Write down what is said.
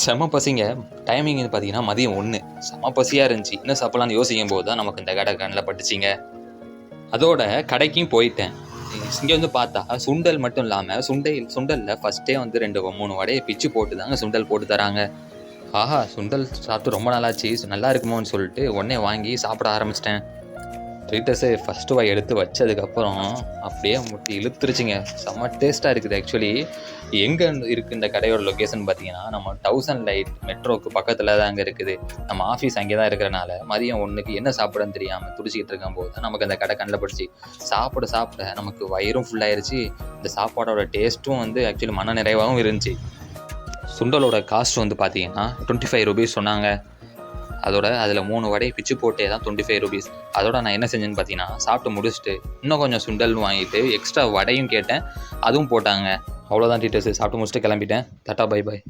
செம பசிங்க. டைமிங் பார்த்தீங்கன்னா மதியம் 1. செம பசியாக இருந்துச்சு. என்ன சாப்பிட்லான்னு யோசிக்கும் போது தான் நமக்கு இந்த கடை கண்ணில் பட்டுச்சிங்க. அதோட கடைக்கும் போயிட்டேன். இங்கே வந்து பார்த்தா சுண்டல் மட்டும் இல்லாமல் சுண்டலில் ஃபஸ்ட்டே வந்து 2 3 வடையை பிச்சு போட்டு தாங்க சுண்டல் போட்டு தராங்க. ஆஹா! சுண்டல் சாப்பிட்டு ரொம்ப நாளாச்சு, நல்லா இருக்குமோன்னு சொல்லிட்டு உடனே வாங்கி சாப்பிட ஆரம்பிச்சிட்டேன். ட்ரீட்டஸு ஃபஸ்ட்டு வாய் எடுத்து வச்சதுக்கப்புறம் அப்படியே முட்டி இழுத்துருச்சுங்க. செம்ம டேஸ்ட்டாக இருக்குது. ஆக்சுவலி எங்கே இருக்குது இந்த கடையோட லொக்கேஷன் பார்த்தீங்கன்னா, நம்ம 1000 லைட் மெட்ரோவுக்கு பக்கத்தில் தாங்க இருக்குது. நம்ம ஆஃபீஸ் அங்கே தான் இருக்கிறனால மதியம் 1க்கு என்ன சாப்பிடன்னு தெரியாமல் துடிச்சிக்கிட்டு இருக்கும்போது தான் நமக்கு அந்த கடை கண்ணில் பட்டுச்சு. சாப்பிட நமக்கு வயிறும் ஃபுல்லாயிருச்சு. இந்த சாப்பாடோட டேஸ்ட்டும் வந்து ஆக்சுவலி மன நிறைவாகவும் இருந்துச்சு. சுண்டலோட காஸ்ட் வந்து பார்த்தீங்கன்னா ₹25 சொன்னாங்க. அதில் 3 வடையை பிச்சு போட்டே தான் ₹25. அதோட நான் என்ன செஞ்சேன்னு பார்த்தீங்கன்னா, சாப்பிட்டு முடிச்சுட்டு இன்னும் கொஞ்சம் சுண்டல் வாங்கிட்டு எக்ஸ்ட்ரா வடையும் கேட்டேன். அதுவும் போட்டாங்க. அவ்வளோதான் டீட்டெயில்ஸு. சாப்பிட்டு முடிச்சுட்டு கிளம்பிட்டேன். Tata bye bye.